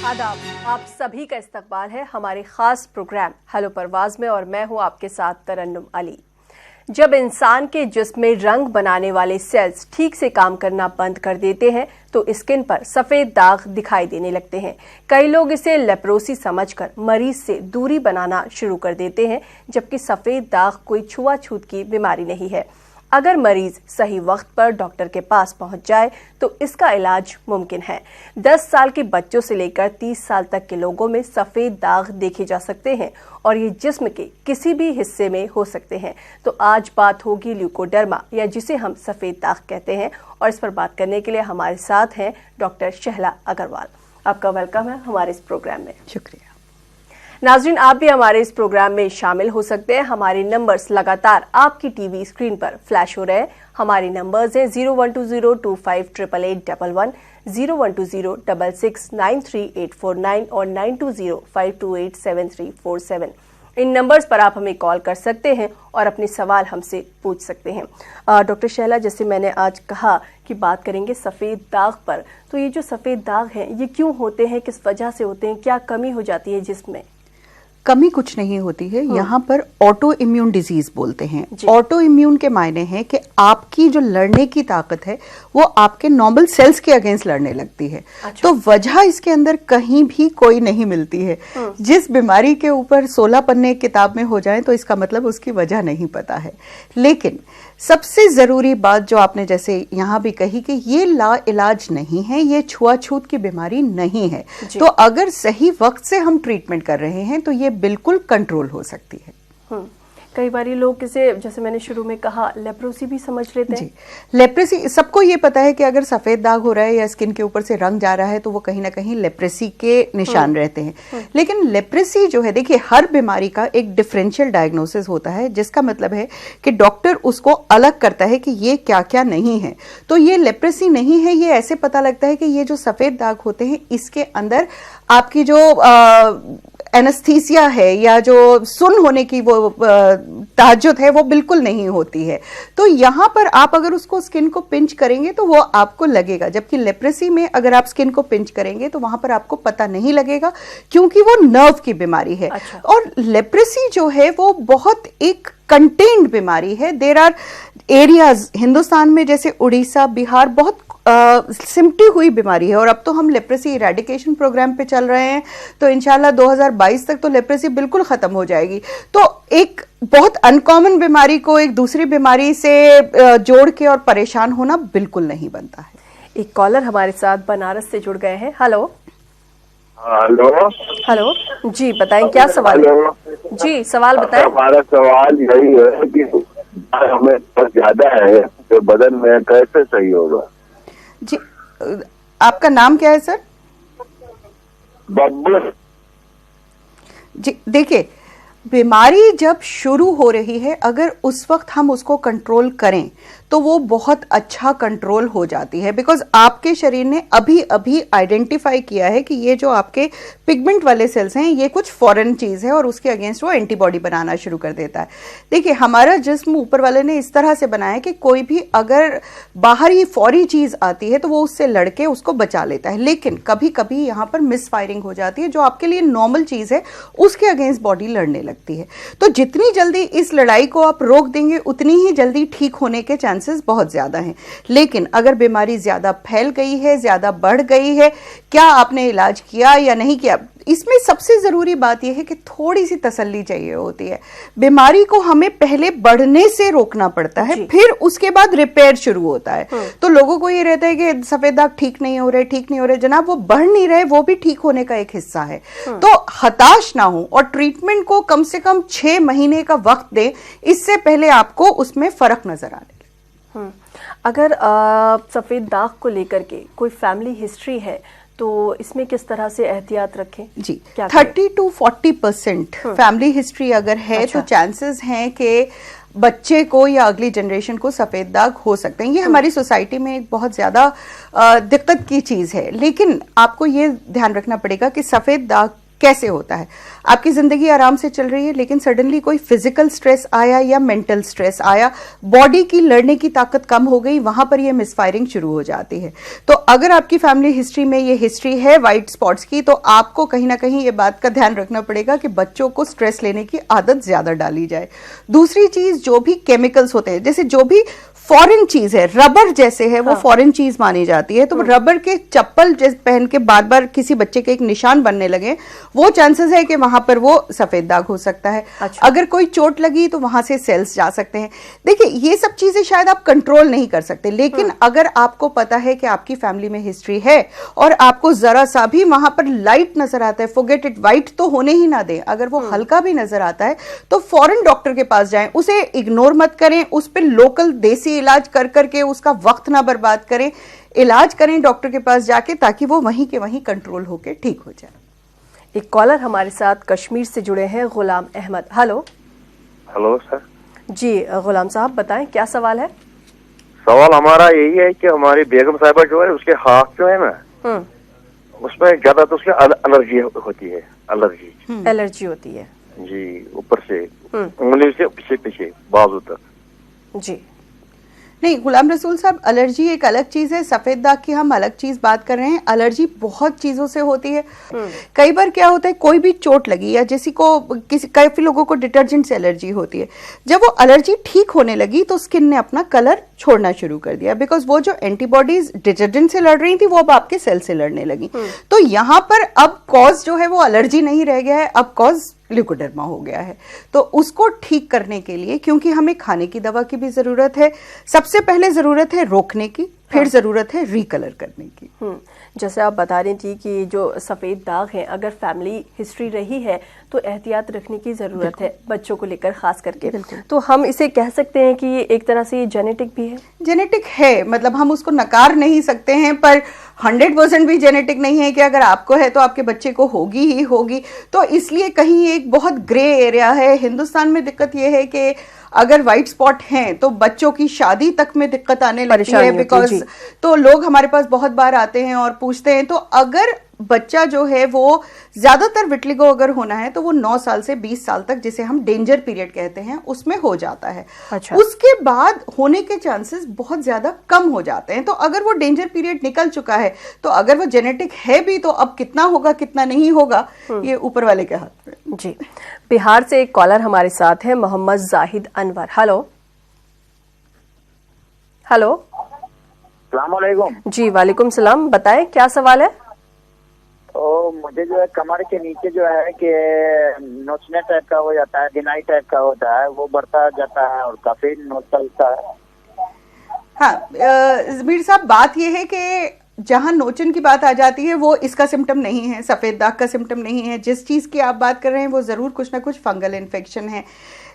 आदाब, आप सभी का इस्तकबाल है हमारे खास प्रोग्राम हेलो परवाज में और मैं हूं आपके साथ तरन्नुम अली। जब इंसान के जिस्म में रंग बनाने वाले सेल्स ठीक से काम करना बंद कर देते हैं तो स्किन पर सफेद दाग दिखाई देने लगते हैं। कई लोग इसे लेप्रोसी समझकर मरीज से दूरी बनाना शुरू कर देते हैं, जबकि सफेद दाग कोई छुआछूत की बीमारी नहीं है। अगर मरीज सही वक्त पर डॉक्टर के पास पहुंच जाए तो इसका इलाज मुमकिन है। 10 साल के बच्चों से लेकर 30 साल तक के लोगों में सफेद दाग देखे जा सकते हैं और ये जिस्म के किसी भी हिस्से में हो सकते हैं। तो आज बात होगी ल्यूकोडर्मा या जिसे हम सफेद दाग कहते हैं, और इस पर बात करने के लिए हमारे साथ हैं डॉक्टर शहला अग्रवाल। आपका वेलकम है हमारे इस प्रोग्राम में। शुक्रिया। नाजरीन, आप भी हमारे इस प्रोग्राम में शामिल हो सकते हैं। हमारे नंबर्स लगातार आपकी टीवी स्क्रीन पर फ्लैश हो रहे हैं। हमारे नंबर्स हैं 0120258811, 0120669389 और 9205287347। इन नंबर्स पर आप हमें कॉल कर सकते हैं और अपने सवाल हमसे पूछ सकते हैं। डॉक्टर शहला, जैसे मैंने आज कहा कि बात करेंगे सफ़ेद दाग पर, तो ये जो सफ़ेद दाग हैं ये क्यों होते हैं, किस वजह से होते हैं, क्या कमी हो जाती है जिस्म में? कमी कुछ नहीं होती है, यहाँ पर ऑटो इम्यून डिजीज बोलते हैं। ऑटो इम्यून के मायने हैं कि आपकी जो लड़ने की ताकत है वो आपके नॉर्मल सेल्स के अगेंस्ट लड़ने लगती है। अच्छा। तो वजह इसके अंदर कहीं भी कोई नहीं मिलती है। जिस बीमारी के ऊपर 16 पन्ने किताब में हो जाए तो इसका मतलब उसकी वजह नहीं पता है। लेकिन सबसे जरूरी बात जो आपने जैसे यहाँ भी कही कि ये ला इलाज नहीं है, ये छुआछूत की बीमारी नहीं है। तो अगर सही वक्त से हम ट्रीटमेंट कर रहे हैं तो ये बिल्कुल कंट्रोल हो सकती है। कई बार लोग इसे, जैसे मैंने शुरू में कहा, लेप्रोसी भी समझ लेते हैं। लेप्रोसी, सबको ये पता है कि अगर सफेद दाग हो रहा है या स्किन के ऊपर से रंग जा रहा है तो वो कहीं ना कहीं लेप्रोसी के निशान रहते हैं। लेकिन लेप्रोसी जो है, देखिए, हर बीमारी का एक डिफरेंशियल डायग्नोसिस होता है, जिसका मतलब है कि डॉक्टर उसको अलग करता है कि ये क्या क्या नहीं है। तो ये लेप्रोसी नहीं है, ये ऐसे पता लगता है कि ये जो सफेद दाग होते हैं इसके अंदर आपकी जो एनेस्थीसिया है या जो सुन होने की वो ताज्जुद है वो बिल्कुल नहीं होती है। तो यहां पर आप अगर उसको स्किन को पिंच करेंगे तो वो आपको लगेगा, जबकि लेप्रोसी में अगर आप स्किन को पिंच करेंगे तो वहां पर आपको पता नहीं लगेगा, क्योंकि वो नर्व की बीमारी है। अच्छा। और लेप्रोसी जो है वो बहुत एक कंटेन्ड बीमारी है। देयर आर एरियाज हिंदुस्तान में, जैसे उड़ीसा, बिहार, बहुत सिमटी हुई बीमारी है। और अब तो हम लेप्रोसी इरेडिकेशन प्रोग्राम पे चल रहे हैं, तो इंशाल्लाह 2022 तक तो लेप्रोसी बिल्कुल खत्म हो जाएगी। तो एक बहुत अनकॉमन बीमारी को एक दूसरी बीमारी से जोड़ के और परेशान होना बिल्कुल नहीं बनता है। एक कॉलर हमारे साथ बनारस से जुड़ गए हैं। हेलो हेलो जी, बताएं क्या सवाल है? जी, सवाल बताएं। हमारा सवाल यही है कि हमें बहुत ज्यादा है तो बदन में कैसे सही होगा? जी, आपका नाम क्या है सर? बब्बू। जी, देखिए, बीमारी जब शुरू हो रही है, अगर उस वक्त हम उसको कंट्रोल करें तो वो बहुत अच्छा कंट्रोल हो जाती है। बिकॉज आपके शरीर ने अभी अभी आइडेंटिफाई किया है कि ये जो आपके पिगमेंट वाले सेल्स हैं ये कुछ फॉरेन चीज है और उसके अगेंस्ट वो एंटीबॉडी बनाना शुरू कर देता है। देखिए, हमारा जिस्म ऊपर वाले ने इस तरह से बनाया है कि कोई भी अगर बाहरी फौरी चीज आती है तो वो उससे लड़के उसको बचा लेता है। लेकिन कभी कभी यहाँ पर मिस फायरिंग हो जाती है, जो आपके लिए नॉर्मल चीज है उसके अगेंस्ट बॉडी लड़ने लगती है। तो जितनी जल्दी इस लड़ाई को आप रोक देंगे उतनी ही जल्दी ठीक होने के चांसेस बहुत ज्यादा हैं। लेकिन अगर बीमारी ज्यादा फैल गई है, ज्यादा बढ़ गई है, क्या आपने इलाज किया या नहीं किया, इसमें सबसे जरूरी बात यह है कि थोड़ी सी तसल्ली चाहिए होती है। बीमारी को हमें पहले बढ़ने से रोकना पड़ता है, फिर उसके बाद रिपेयर शुरू होता है। तो लोगों को ये रहता है कि सफेद दाग ठीक नहीं हो रहे, ठीक नहीं हो रहे। जनाब, वो बढ़ नहीं रहे, वो भी ठीक होने का एक हिस्सा है। तो हताश ना हो और ट्रीटमेंट को कम से कम 6 महीने का वक्त दें, इससे पहले आपको उसमें फर्क नजर आने। अगर सफेद दाग को लेकर के कोई फैमिली हिस्ट्री है तो इसमें किस तरह से एहतियात रखें? जी, 30 to 40% फैमिली हिस्ट्री अगर है तो चांसेस हैं कि बच्चे को या अगली जनरेशन को सफेद दाग हो सकते हैं। ये हमारी सोसाइटी में एक बहुत ज्यादा दिक्कत की चीज है। लेकिन आपको ये ध्यान रखना पड़ेगा कि सफेद दाग कैसे होता है? आपकी जिंदगी आराम से चल रही है, लेकिन सडनली कोई फिजिकल स्ट्रेस आया या मेंटल स्ट्रेस आया, बॉडी की लड़ने की ताकत कम हो गई, वहां पर ये मिसफायरिंग शुरू हो जाती है। तो अगर आपकी फैमिली हिस्ट्री में ये हिस्ट्री है व्हाइट स्पॉट्स की, तो आपको कहीं ना कहीं ये बात का ध्यान रखना पड़ेगा कि बच्चों को स्ट्रेस लेने की आदत ज्यादा डाली जाए। दूसरी चीज, जो भी केमिकल्स होते हैं, जैसे जो भी फॉरेन चीज है, रबर जैसे है, वो फॉरेन चीज मानी जाती है। तो रबर के चप्पल पहन के बार बार किसी बच्चे के एक निशान बनने लगे, वो चांसेस है कि वहां पर वो सफेद दाग हो सकता है। अच्छा। अगर कोई चोट लगी तो वहां से सेल्स जा सकते हैं। देखिए, ये सब चीजें शायद आप कंट्रोल नहीं कर सकते, लेकिन अगर आपको पता है कि आपकी फैमिली में हिस्ट्री है और आपको जरा सा भी वहां पर लाइट नजर आता है, फॉरगेट इट, व्हाइट तो होने ही ना दें, अगर वो हल्का भी नजर आता है तो फौरन डॉक्टर के पास जाएं, उसे इग्नोर मत करें, उस पर लोकल देसी इलाज कर करके उसका वक्त ना बर्बाद करें, इलाज करें डॉक्टर के पास जाके, ताकि वो वहीं के वहीं कंट्रोल होके ठीक हो जाए। एक कॉलर हमारे साथ कश्मीर से जुड़े हैं, Ghulam Ahmad. Hello. Hello sir. जी गुलाम साहब, बताएं क्या सवाल है? सवाल हमारा यही है कि हमारी बेगम साहिबा जो है, उसके हाथ जो है ना, उसमें ज्यादा तो उसकी एलर्जी होती है। एलर्जी होती है जी, ऊपर से उंगली से पीछे पीछे बाजू तक। जी नहीं गुलाम रसूल साहब, एलर्जी एक अलग चीज है, सफेद दाग की हम अलग चीज बात कर रहे हैं। एलर्जी बहुत चीजों से होती है। कई बार क्या होता है, कोई भी चोट लगी या काफी लोगों को डिटर्जेंट से एलर्जी होती है, जब वो एलर्जी ठीक होने लगी तो स्किन ने अपना कलर छोड़ना शुरू कर दिया, बिकॉज वो जो एंटीबॉडीज डिटर्जेंट से लड़ रही थी वो अब आपके सेल से लड़ने लगी। तो यहाँ पर अब कॉज जो है वो एलर्जी नहीं रह गया है, अब कॉज ल्यूकोडर्मा हो गया है। तो उसको ठीक करने के लिए, क्योंकि हमें खाने की दवा की भी जरूरत है, सबसे पहले जरूरत है रोकने की, फिर जरूरत है रिकलर करने की। जैसे आप बता रही थी कि जो सफ़ेद दाग हैं, अगर फैमिली हिस्ट्री रही है तो एहतियात रखने की ज़रूरत है, बच्चों को लेकर खास करके। तो हम इसे कह सकते हैं कि ये एक तरह से ये जेनेटिक भी है। जेनेटिक है, मतलब हम उसको नकार नहीं सकते हैं, पर 100% भी जेनेटिक नहीं है कि अगर आपको है तो आपके बच्चे को होगी ही होगी। तो इसलिए कहीं एक बहुत ग्रे एरिया है। हिंदुस्तान में दिक्कत यह है कि अगर व्हाइट स्पॉट हैं तो बच्चों की शादी तक में दिक्कत आने लगती है, बिकॉज तो लोग हमारे पास बहुत बार आते हैं और पूछते हैं। तो अगर बच्चा जो है वो ज्यादातर विटलिगो अगर होना है तो वो 9 साल से 20 साल तक, जिसे हम डेंजर पीरियड कहते हैं, उसमें हो जाता है। अच्छा। उसके बाद होने के चांसेस बहुत ज्यादा कम हो जाते हैं। तो अगर वो डेंजर पीरियड निकल चुका है तो अगर वो जेनेटिक है भी तो अब कितना होगा कितना नहीं होगा ये ऊपर वाले के हाथ में। जी, बिहार से एक कॉलर हमारे साथ है, मोहम्मद जाहिद अनवर। हेलो। हेलो। अस्सलाम वालेकुम। जी वालेकुम सलाम, बताएं क्या सवाल है? तो मुझे जो है कमर के नीचे जो है कि नोचने टाइप का हो जाता है, दिनाई टाइप का होता है, वो बढ़ता जाता है और काफी नोचता है। हाँ मीर साहब, बात यह है कि जहां नोचन की बात आ जाती है वो इसका सिम्टम नहीं है, सफेद दाग का सिम्टम नहीं है। जिस चीज की आप बात कर रहे हैं वो जरूर कुछ ना कुछ फंगल इन्फेक्शन है।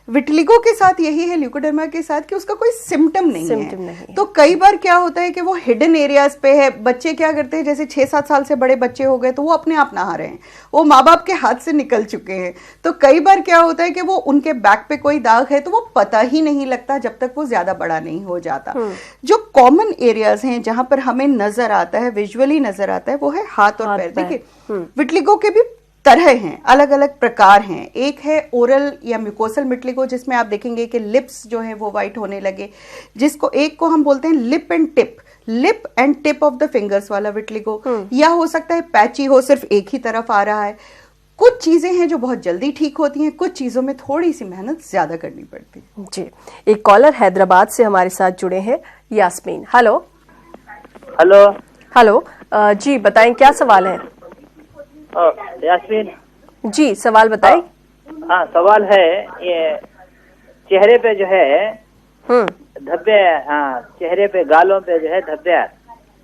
विटलिगो के साथ यही है, ल्यूकोडर्मा के साथ, कि उसका कोई सिम्टम नहीं है। तो कई बार क्या होता है कि वो हिडन एरियाज पे है। बच्चे क्या करते हैं, जैसे 6-7 साल से बड़े बच्चे हो गए तो वो अपने आप नहा रहे हैं, वो माँ बाप के हाथ से निकल चुके हैं। तो कई बार क्या होता है कि वो उनके बैक पे कोई दाग है तो वो पता ही नहीं लगता जब तक वो ज्यादा बड़ा नहीं हो जाता। जो कॉमन एरियाज हैं जहां पर हमें नजर आता है, विजुअली नजर आता है, वो है हाथ और पैर। देखिए विटलिगो के भी तरह हैं, अलग अलग प्रकार हैं। एक है ओरल या म्यूकोसल विटलिगो, जिसमें आप देखेंगे कि लिप्स जो है वो वाइट होने लगे, जिसको एक को हम बोलते हैं lip and tip of the fingers वाला विटलिगो। या हो सकता है पैची हो, सिर्फ एक ही तरफ आ रहा है। कुछ चीजें हैं जो बहुत जल्दी ठीक होती हैं, कुछ चीजों में थोड़ी सी मेहनत ज्यादा करनी पड़ती है। जी, एक कॉलर हैदराबाद से हमारे साथ जुड़े हैं, यास्मीन। हेलो। हेलो। हेलो जी, बताएं क्या सवाल है? यास्मीन जी, सवाल बताएं। हाँ, सवाल है ये चेहरे पे जो है धब्बे, हाँ चेहरे पे गालों पे जो है धब्बे,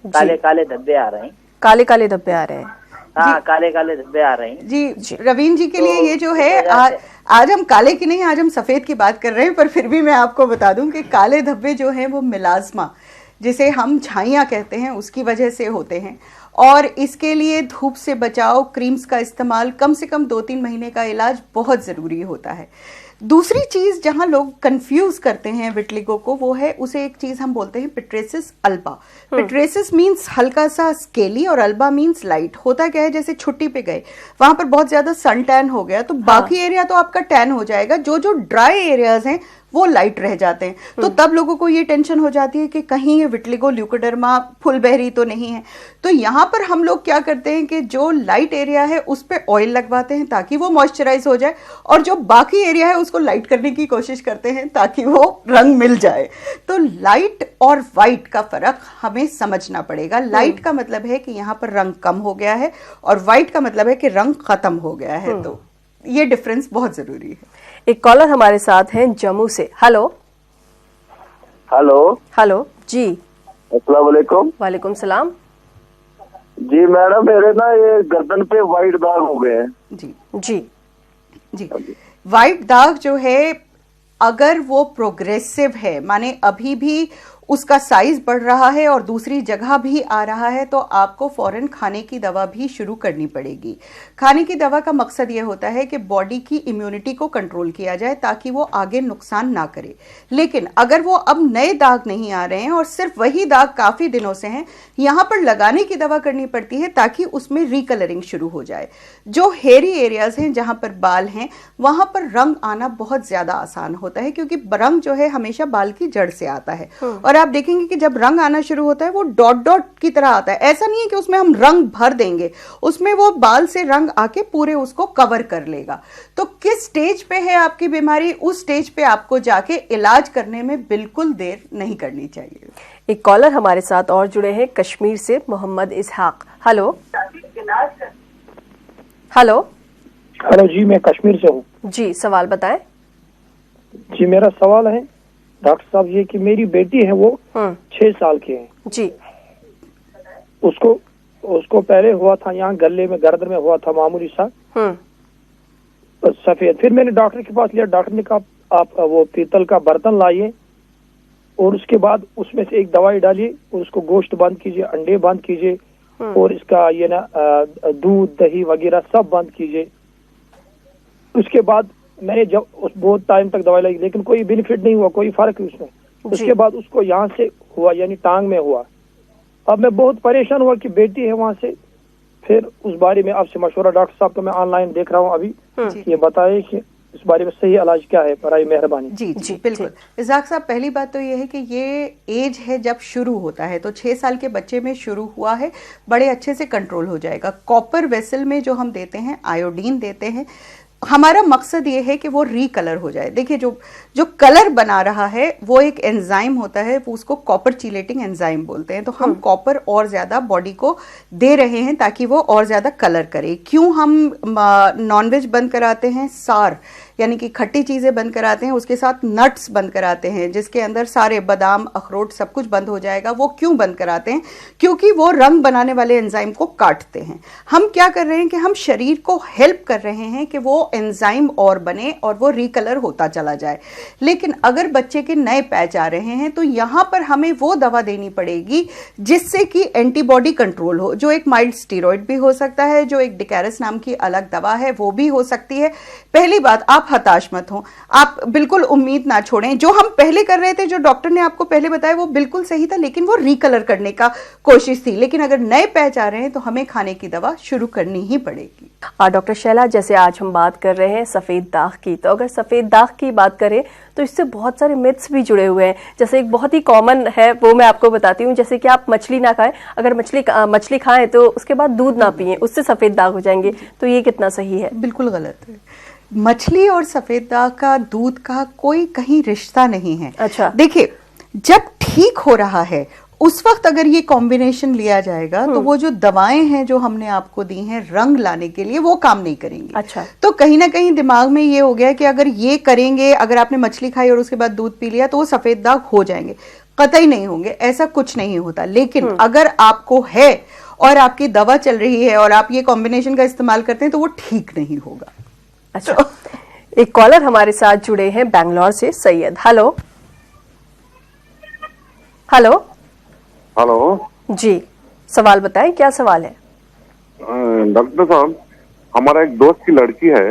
काले काले धब्बे आ रहे हैं। काले काले धब्बे आ रहे हैं। हाँ, काले काले धब्बे आ रहे हैं। जी रवीन जी के लिए ये जो है आज हम काले की नहीं, आज हम सफेद की बात कर रहे हैं, पर फिर भी मैं आपको बता दूं कि काले धब्बे जो हैं वो मिलाज्मा, जिसे हम झाइयाँ कहते हैं, उसकी वजह से होते हैं। और इसके लिए धूप से बचाव, क्रीम्स का इस्तेमाल, कम से कम 2-3 महीने का इलाज बहुत ज़रूरी होता है। दूसरी चीज जहां लोग कंफ्यूज करते हैं विटलिगो को, वो है, उसे एक चीज हम बोलते हैं पिट्रेसिस अल्बा। पिट्रेसिस मींस हल्का सा स्केली और अल्बा मींस लाइट। होता क्या है, जैसे छुट्टी पे गए, वहां पर बहुत ज्यादा सन टैन हो गया तो बाकी एरिया तो आपका टैन हो जाएगा, जो जो ड्राई एरियाज हैं वो लाइट रह जाते हैं। तो तब लोगों को ये टेंशन हो जाती है कि कहीं ये विटलिगो ल्यूकोडर्मा फुलबेरी तो नहीं है। तो यहाँ पर हम लोग क्या करते हैं कि जो लाइट एरिया है उस पर ऑयल लगवाते हैं ताकि वो मॉइस्चराइज हो जाए, और जो बाकी एरिया है उसको लाइट करने की कोशिश करते हैं ताकि वो रंग मिल जाए। तो लाइट और वाइट का फर्क हमें समझना पड़ेगा। लाइट का मतलब है कि यहाँ पर रंग कम हो गया है, और वाइट का मतलब है कि रंग खत्म हो गया है। तो ये डिफरेंस बहुत जरूरी है। एक कॉलर हमारे साथ हैं जम्मू से। हेलो हेलो जी, अस्सलाम वालेकुम। वालेकुम सलाम। जी मैडम, मेरे ना ये गर्दन पे वाइट दाग हो गए हैं। जी जी जी, वाइट दाग जो है, अगर वो प्रोग्रेसिव है, माने अभी भी उसका साइज बढ़ रहा है और दूसरी जगह भी आ रहा है, तो आपको फौरन खाने की दवा भी शुरू करनी पड़ेगी। खाने की दवा का मकसद ये होता है कि बॉडी की इम्यूनिटी को कंट्रोल किया जाए ताकि वो आगे नुकसान ना करे। लेकिन अगर वो अब नए दाग नहीं आ रहे हैं और सिर्फ वही दाग काफी दिनों से हैं, यहाँ पर लगाने की दवा करनी पड़ती है ताकि उसमें रिकलरिंग शुरू हो जाए। जो हेयरी एरियाज हैं, जहां पर बाल हैं, वहां पर रंग आना बहुत ज्यादा आसान होता है, क्योंकि रंग जो है हमेशा बाल की जड़ से आता है। और आप देखेंगे कि जब रंग आना शुरू होता है वो डॉट डॉट की तरह आता है। ऐसा नहीं है कि उसमें हम रंग भर देंगे, उसमें वो बाल से रंग आके पूरे उसको कवर कर लेगा। तो किस स्टेज पे है आपकी बीमारी, उस स्टेज पे आपको जाके इलाज करने में बिल्कुल देर नहीं करनी चाहिए। एक कॉलर हमारे साथ और जुड़े हैं कश्मीर से, मोहम्मद इसहाक। हेलो हेलो जी, मैं कश्मीर से हूँ जी, सवाल बताएं। जी। मेरा सवाल है डॉक्टर साहब ये कि मेरी बेटी है, वो 6 साल की है जी। उसको पहले हुआ था यहाँ गले में, गर्दन में हुआ था मामूली सा सफेद। फिर मैंने डॉक्टर के पास लिया, डॉक्टर ने कहा आप वो पीतल का बर्तन लाइए और उसके बाद उसमें से एक दवाई डालिए और उसको गोश्त बंद कीजिए, अंडे बंद कीजिए, और इसका ये ना दूध दही वगैरह सब बंद कीजिए। उसके बाद मैंने जब बहुत टाइम तक दवाई लाई, लेकिन कोई बेनिफिट नहीं हुआ, कोई फर्क नहीं उसमें। उसके बाद उसको यहाँ से हुआ, यानी टांग में हुआ। अब मैं बहुत परेशान हुआ कि बेटी है वहाँ से। फिर उस बारे में आपसे मशवरा, डॉक्टर साहब को मैं ऑनलाइन देख रहा हूँ अभी, ये बताइए कि इस बारे में सही इलाज क्या है, बराए मेहरबानी। जी जी बिल्कुल। इज़ाक साहब, पहली बात तो ये है कि ये एज है जब शुरू होता है, तो 6 साल के बच्चे में शुरू हुआ है, बड़े अच्छे से कंट्रोल हो जाएगा। कॉपर वेसल में जो हम देते हैं, आयोडीन देते हैं, हमारा मकसद ये है कि वो रीकलर हो जाए। देखिए, जो कलर बना रहा है वो एक एंजाइम होता है, वो उसको कॉपर चिलेटिंग एंजाइम बोलते हैं। तो हम कॉपर और ज्यादा बॉडी को दे रहे हैं ताकि वो और ज्यादा कलर करे। क्यों हम नॉनवेज बंद कराते हैं, सार यानी कि खट्टी चीजें बंद कराते हैं, उसके साथ नट्स बंद कराते हैं जिसके अंदर सारे बादाम अखरोट सब कुछ बंद हो जाएगा। वो क्यों बंद कराते हैं? क्योंकि वो रंग बनाने वाले एंजाइम को काटते हैं। हम क्या कर रहे हैं कि हम शरीर को हेल्प कर रहे हैं कि वो एंजाइम और बने और वो रिकलर होता चला जाए। लेकिन अगर बच्चे के नए पैच आ रहे हैं तो यहां पर हमें वो दवा देनी पड़ेगी जिससे कि एंटीबॉडी कंट्रोल हो, जो एक माइल्ड स्टीरॉइड भी हो सकता है, जो एक डिकैरस नाम की अलग दवा है वो भी हो सकती है। पहली बात, आप हताश मत हो, आप बिल्कुल उम्मीद ना छोड़ें। जो हम पहले कर रहे थे, जो डॉक्टर ने आपको पहले बताया, वो बिल्कुल सही था, लेकिन वो रिकलर करने का कोशिश थी। लेकिन अगर नए पैच आ रहे हैं तो हमें खाने की दवा शुरू करनी ही पड़ेगी। डॉक्टर शैला, जैसे आज हम बात कर रहे हैं सफेद दाग की, तो अगर सफेद दाग की बात करें तो इससे बहुत सारे मिथ्स भी जुड़े हुए हैं। जैसे एक बहुत ही कॉमन है, वो मैं आपको बताती हूँ, जैसे कि आप मछली ना खाएं, अगर मछली खाएं तो उसके बाद दूध ना पिएं, उससे सफेद दाग हो जाएंगे। तो ये कितना सही है? बिल्कुल गलत है। मछली और सफेद दाग का, दूध का कोई कहीं रिश्ता नहीं है। अच्छा, देखिए, जब ठीक हो रहा है उस वक्त अगर ये कॉम्बिनेशन लिया जाएगा तो वो जो दवाएं हैं जो हमने आपको दी हैं रंग लाने के लिए, वो काम नहीं करेंगी। अच्छा, तो कहीं ना कहीं दिमाग में ये हो गया कि अगर ये करेंगे, अगर आपने मछली खाई और उसके बाद दूध पी लिया तो वो सफेद दाग हो जाएंगे। कतई नहीं होंगे, ऐसा कुछ नहीं होता। लेकिन अगर आपको है और आपकी दवा चल रही है और आप ये कॉम्बिनेशन का इस्तेमाल करते हैं तो वो ठीक नहीं होगा। अच्छा, एक कॉलर हमारे साथ जुड़े हैं बैंगलोर से, सैयद। हेलो हेलो जी, सवाल बताएं, क्या सवाल है? डॉक्टर साहब, हमारा एक दोस्त की लड़की है,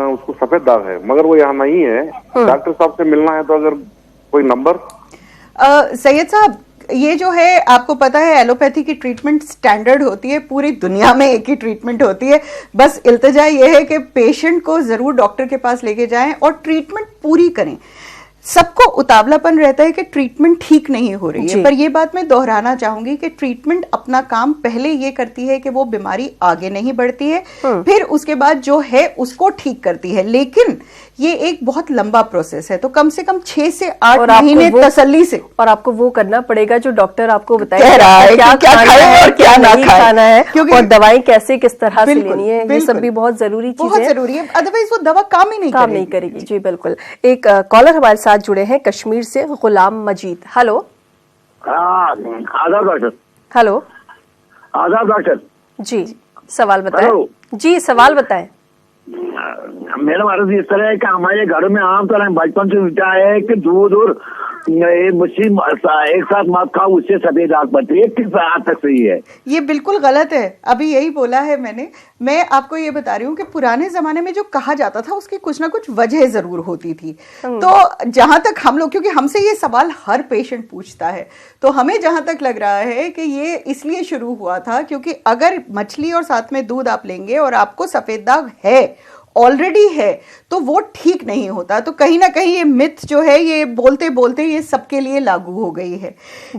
उसको सफेद दाग है, मगर वो यहाँ नहीं है। डॉक्टर साहब से मिलना है, तो अगर कोई नंबर। सैयद साहब, ये जो है आपको पता है एलोपैथी की ट्रीटमेंट स्टैंडर्ड होती है, पूरी दुनिया में एक ही ट्रीटमेंट होती है। बस इल्तिजा ये है कि पेशेंट को जरूर डॉक्टर के पास लेके जाएं और ट्रीटमेंट पूरी करें। सबको उतावलापन रहता है कि ट्रीटमेंट ठीक नहीं हो रही है, पर ये बात मैं दोहराना चाहूंगी कि ट्रीटमेंट अपना काम पहले ये करती है कि वो बीमारी आगे नहीं बढ़ती है, फिर उसके बाद जो है उसको ठीक करती है। लेकिन ये एक बहुत लंबा प्रोसेस है, तो कम से कम 6 से 8 महीने तसल्ली से, और आपको वो करना पड़ेगा जो डॉक्टर आपको बताए कह रहा है क्या खाना है और क्या ना खाना है, क्योंकि और दवाएं कैसे किस तरह से लेनी है, ये सब भी बहुत जरूरी चीजें, बहुत जरूरी है। अदरवाइज वो दवा काम ही नहीं करेगी। जी बिल्कुल। एक कॉलर हमारे साथ जुड़े हैं कश्मीर से, गुलाम मजीद। हेलो। आदाब डॉक्टर। हेलो। आदाब डॉक्टर। जी सवाल बताएं। जी सवाल बताएं। मेरा अर्ज इस तरह है कि हमारे घर में आमतौर बचपन से विचार है कि दूध और मछली एक साथ मत खाओ, उससे सफेद दाग पड़ती है। किस हद तक सही है? ये बिल्कुल गलत है। अभी यही बोला है मैंने। मैं आपको ये बता रही हूँ कि पुराने जमाने में जो कहा जाता था उसकी कुछ ना कुछ वजह जरूर होती थी। तो जहां तक हम लोग, क्योंकि हमसे ये सवाल हर पेशेंट पूछता है, तो हमें जहां तक लग रहा है कि ये इसलिए शुरू हुआ था क्योंकि अगर मछली और साथ में दूध आप लेंगे और आपको सफेद दाग है, ऑलरेडी है, तो वो ठीक नहीं होता। तो कहीं ना कहीं ये मिथ जो है, ये बोलते बोलते ये सबके लिए लागू हो गई है।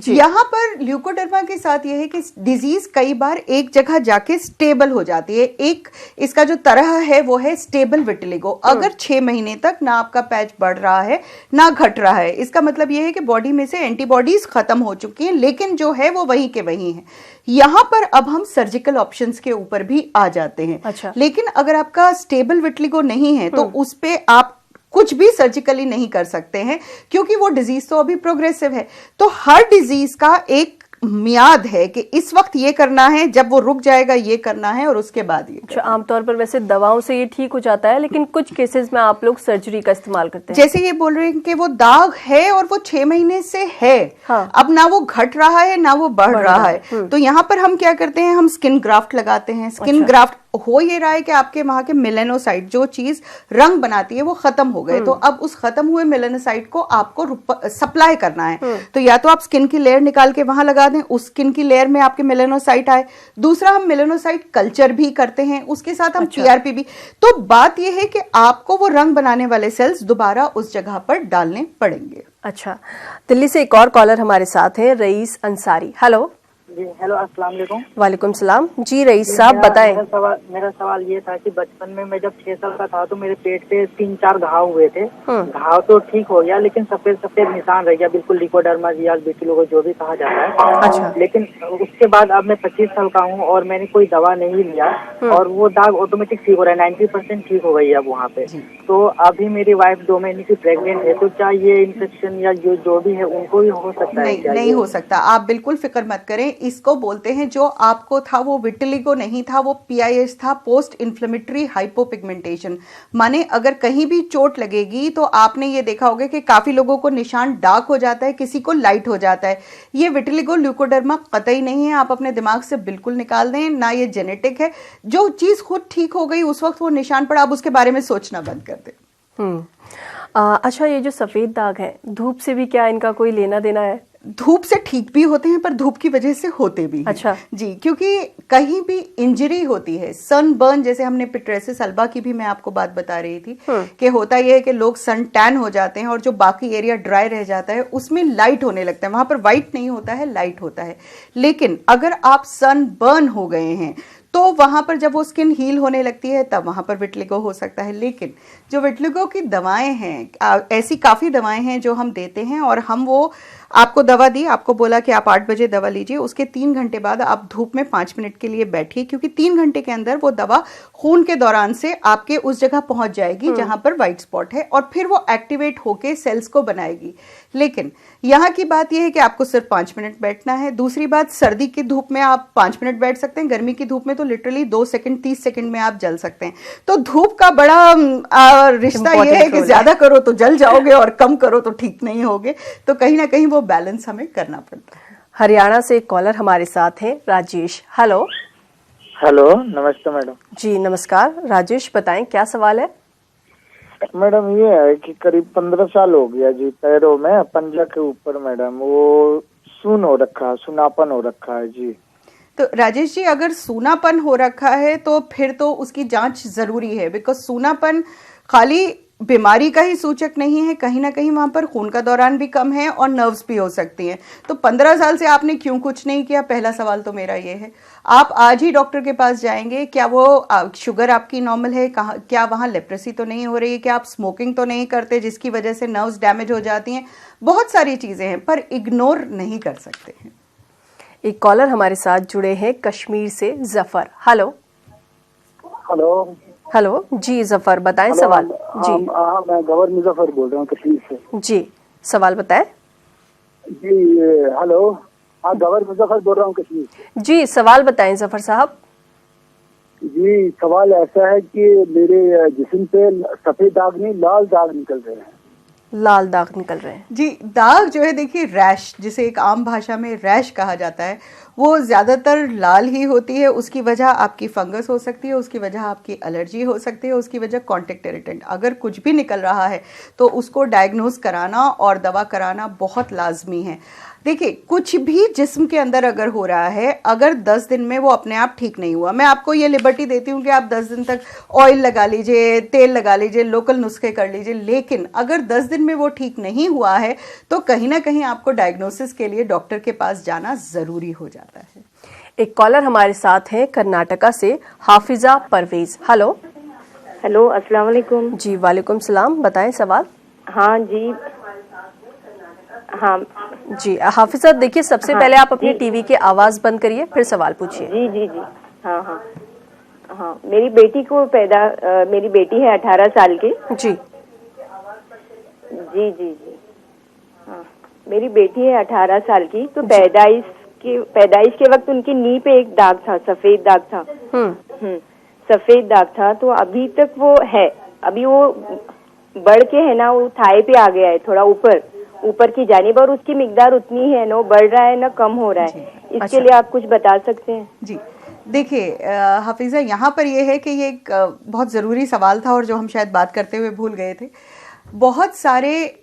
यहाँ पर ल्यूकोडर्मा के साथ ये है कि डिजीज कई बार एक जगह जाके स्टेबल हो जाती है। एक इसका जो तरह है वो है स्टेबल विटिलिगो। अगर 6 महीने तक ना आपका पैच बढ़ रहा है ना घट रहा है, इसका मतलब ये है कि बॉडी में से एंटीबॉडीज खत्म हो चुकी हैं, लेकिन जो है वो वहीं के वहीं है। यहाँ पर अब हम सर्जिकल ऑप्शंस के ऊपर भी आ जाते हैं। अच्छा। लेकिन अगर आपका स्टेबल विटिलिगो नहीं है तो उस पे आप कुछ भी सर्जिकली नहीं कर सकते हैं, क्योंकि वो डिजीज तो अभी प्रोग्रेसिव है। तो हर डिजीज का एक मियाद है कि इस वक्त ये करना है, जब वो रुक जाएगा ये करना है, और उसके बाद ये। आमतौर पर वैसे दवाओं से ये ठीक हो जाता है, लेकिन कुछ केसेस में आप लोग सर्जरी का इस्तेमाल करते हैं। जैसे ये बोल रहे हैं कि वो दाग है और वो 6 महीने से है। हाँ। अब ना वो घट रहा है ना वो बढ़ रहा है। तो यहाँ पर हम क्या करते हैं, हम स्किन ग्राफ्ट लगाते हैं। स्किन ग्राफ्ट हो ये रहा है कि आपके वहां के मेलेनोसाइट जो चीज रंग बनाती है वो खत्म हो गए, तो अब उस खत्म हुए मेलेनोसाइट को आपको सप्लाई करना है। तो या तो आप स्किन की लेयर निकाल के वहां लगा दें, उस स्किन की लेयर में आपके मेलेनोसाइट आए। दूसरा, हम मेलेनोसाइट कल्चर भी करते हैं, उसके साथ हम पीआरपी भी। तो बात यह है कि आपको वो रंग बनाने वाले सेल्स दोबारा उस जगह पर डालने पड़ेंगे। अच्छा, दिल्ली से एक और कॉलर हमारे साथ है, रईस अंसारी। हेलो। जी हेलो, अस्सलाम वालेकुम। वालेकुम सलाम। जी रईस साहब बताएं। मेरा सवाल ये था कि बचपन में मैं जब 6 साल का था तो मेरे पेट पे 3-4 घाव हुए थे। घाव तो ठीक हो गया, लेकिन सफेद सफेद निशान रह गया, बिल्कुल लिकोडर्मा या विटिलिगो जो भी कहा जाता है। अच्छा। लेकिन उसके बाद अब मैं 25 साल का हूँ और मैंने कोई दवा नहीं लिया और वो दाग ऑटोमेटिक ठीक हो रहा है, 90% ठीक हो गई है अब वहाँ पे। तो अभी मेरी वाइफ 2 महीने की प्रेग्नेंट है, तो क्या ये इन्फेक्शन या जो भी है उनको भी हो सकता है? नहीं हो सकता, आप बिल्कुल फिक्र मत करें। इसको बोलते हैं, जो आपको था वो विटिलिगो नहीं था, वो PIH था, पोस्ट इन्फ्लेमेटरी हाइपोपिगमेंटेशन। माने अगर कहीं भी चोट लगेगी तो आपने ये देखा होगा कि काफी लोगों को निशान डार्क हो जाता है, किसी को लाइट हो जाता है। ये विटिलिगो ल्यूकोडर्मा कतई नहीं है, आप अपने दिमाग से बिल्कुल निकाल दें। ना ये जेनेटिक है, जो चीज खुद ठीक हो गई उस वक्त वो निशान पड़ा, आप उसके बारे में सोचना बंद कर दें। अच्छा, ये जो सफेद दाग है, धूप से भी क्या इनका कोई लेना देना है? धूप से ठीक भी होते हैं, पर धूप की वजह से होते भी हैं। अच्छा जी, क्योंकि कहीं भी इंजरी होती है, सन बर्न, जैसे हमने पिट्रेसिस अल्बा की भी मैं आपको बात बता रही थी कि होता यह है कि लोग सन टैन हो जाते हैं और जो बाकी एरिया ड्राई रह जाता है उसमें लाइट होने लगता है। वहां पर वाइट नहीं होता है, लाइट होता है। लेकिन अगर आप सन बर्न हो गए हैं तो वहां पर जब वो स्किन हील होने लगती है तब वहां पर विटिलिगो हो सकता है। लेकिन जो विटिलिगो की दवाएं हैं, ऐसी काफी दवाएं हैं जो हम देते हैं, और हम वो आपको दवा दी, आपको बोला कि आप 8 बजे दवा लीजिए, उसके 3 घंटे बाद आप धूप में 5 मिनट के लिए बैठिए, क्योंकि 3 घंटे के अंदर वो दवा खून के दौरान से आपके उस जगह पहुंच जाएगी जहां पर व्हाइट स्पॉट है, और फिर वो एक्टिवेट होके सेल्स को बनाएगी। लेकिन यहाँ की बात यह है कि आपको सिर्फ 5 मिनट बैठना है। दूसरी बात, सर्दी की धूप में आप 5 मिनट बैठ सकते हैं, गर्मी की धूप में तो लिटरली 2 सेकंड 30 सेकंड में आप जल सकते हैं। तो धूप का बड़ा रिश्ता यह है कि ज्यादा करो तो जल जाओगे और कम करो तो ठीक नहीं होगे। तो कहीं ना कहीं वो बैलेंस हमें करना पड़ता है। हरियाणा से एक कॉलर हमारे साथ हैं, राजेश। हेलो। हेलो, नमस्ते मैडम। जी नमस्कार राजेश, बताएं क्या सवाल है। मैडम ये है कि करीब 15 साल हो गया जी, पैरों में पंजा के ऊपर मैडम वो सुन हो रखा है, सुनापन हो रखा है जी। तो राजेश जी, अगर सूनापन हो रखा है तो फिर तो उसकी जांच जरूरी है, बिकॉज सूनापन खाली बीमारी का ही सूचक नहीं है, कहीं ना कहीं वहां पर खून का दौरान भी कम है और नर्व्स भी हो सकती हैं। तो 15 साल से आपने क्यों कुछ नहीं किया, पहला सवाल तो मेरा ये है। आप आज ही डॉक्टर के पास जाएंगे, क्या वो शुगर आपकी नॉर्मल है, कहाँ, क्या वहाँ लेप्रेसी तो नहीं हो रही है, क्या आप स्मोकिंग तो नहीं करते जिसकी वजह से नर्व्स डैमेज हो जाती हैं। बहुत सारी चीजें हैं, पर इग्नोर नहीं कर सकते हैं। एक कॉलर हमारे साथ जुड़े हैं कश्मीर से, जफर। हेलो। हेलो। हेलो जी जफर, बताएं सवाल। जी मैं गवर मुजफ्फर बोल रहा हूँ कश्मीर से। जी सवाल बताएं। जी हेलो, हाँ गवर मुजफ्फर बोल रहा हूँ कश्मीर से। जी सवाल बताएं जफर साहब। जी सवाल ऐसा है कि मेरे जिस्म पे सफेद दाग नहीं, लाल दाग निकल रहे हैं। लाल दाग निकल रहे हैं। जी, दाग जो है, देखिए रैश, जिसे एक आम भाषा में रैश कहा जाता है, वो ज़्यादातर लाल ही होती है। उसकी वजह आपकी फंगस हो सकती है, उसकी वजह आपकी एलर्जी हो सकती है, उसकी वजह कॉन्टैक्ट इरिटेंट। अगर कुछ भी निकल रहा है तो उसको डायग्नोज कराना और दवा कराना बहुत लाजमी है। देखिए, कुछ भी जिस्म के अंदर अगर हो रहा है, अगर 10 दिन में वो अपने आप ठीक नहीं हुआ, मैं आपको ये लिबर्टी देती हूँ कि आप 10 दिन तक ऑयल लगा लीजिए, तेल लगा लीजिए, लोकल नुस्खे कर लीजिए, लेकिन अगर 10 दिन में वो ठीक नहीं हुआ है तो कहीं ना कहीं आपको डायग्नोसिस के लिए डॉक्टर के पास जाना ज़रूरी हो जाता है। एक कॉलर हमारे साथ हैं कर्नाटका से, हाफिजा परवेज। हेलो। हेलो, अस्सलाम वालेकुम। जी वालेकुम सलाम, बताएं सवाल। हाँ जी, हाँ जी हाफिजा, देखिए सबसे पहले आप अपनी टीवी की आवाज बंद करिए, फिर सवाल पूछिए। जी जी जी, हाँ हाँ हाँ, मेरी बेटी है 18 साल की। जी जी जी जी, हाँ मेरी बेटी है 18 साल की। तो पैदाइश के वक्त उनकी नी पे एक दाग था, सफेद दाग था। सफेद दाग था। तो अभी तक वो है, अभी वो बढ़ के है ना, वो थाई पे आ गया है, थोड़ा ऊपर की जानिब, और उसकी मिकदार उतनी है ना, बढ़ रहा है ना कम हो रहा है। इसके लिए आप कुछ बता सकते हैं? जी देखिए हाफिजा, यहाँ पर ये है कि ये एक बहुत ज़रूरी सवाल था और जो हम शायद बात करते हुए भूल गए थे। बहुत सारे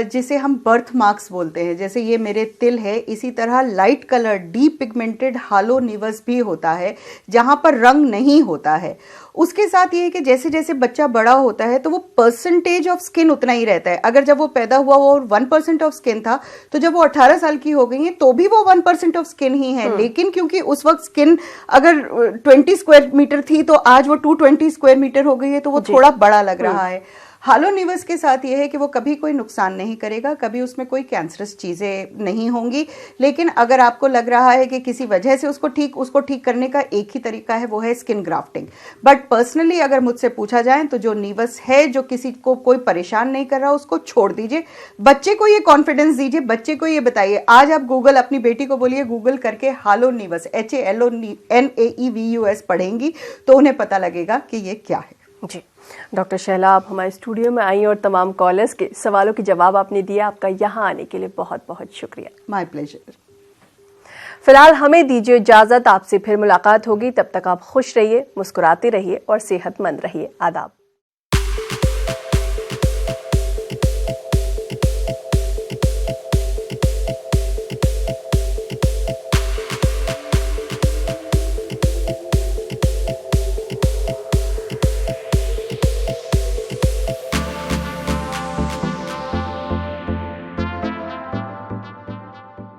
जिसे हम बर्थ मार्क्स बोलते हैं, जैसे ये मेरे तिल है, इसी तरह लाइट कलर डीप पिगमेंटेड हालो निवस भी होता है जहाँ पर रंग नहीं होता है। उसके साथ ये है कि जैसे जैसे बच्चा बड़ा होता है तो वो परसेंटेज ऑफ स्किन उतना ही रहता है। अगर जब वो पैदा हुआ वो 1% ऑफ स्किन था, तो जब वो 18 साल की हो गई है तो भी वो 1% ऑफ स्किन ही है। लेकिन क्योंकि उस वक्त स्किन अगर 20 स्क्वायर मीटर थी तो आज वो 220 स्क्वायर मीटर हो गई है, तो वो थोड़ा बड़ा लग रहा है। हालो निवस के साथ ये है कि वो कभी कोई नुकसान नहीं करेगा, कभी उसमें कोई कैंसरस चीज़ें नहीं होंगी। लेकिन अगर आपको लग रहा है कि किसी वजह से उसको ठीक करने का एक ही तरीका है, वो है स्किन ग्राफ्टिंग। बट पर्सनली अगर मुझसे पूछा जाए तो जो निवस है, जो किसी को कोई परेशान नहीं कर रहा, उसको छोड़ दीजिए। बच्चे को ये कॉन्फिडेंस दीजिए, बच्चे को ये बताइए। आज आप गूगल, अपनी बेटी को बोलिए गूगल करके हालो निवस HALONAEVUS पढ़ेंगी तो उन्हें पता लगेगा कि ये क्या है। जी डॉक्टर शहला, आप हमारे स्टूडियो में आई और तमाम कॉलर्स के सवालों के जवाब आपने दिया। आपका यहाँ आने के लिए बहुत बहुत शुक्रिया। My pleasure. फिलहाल हमें दीजिए इजाजत, आपसे फिर मुलाकात होगी। तब तक आप खुश रहिए, मुस्कुराते रहिए और सेहतमंद रहिए। आदाब।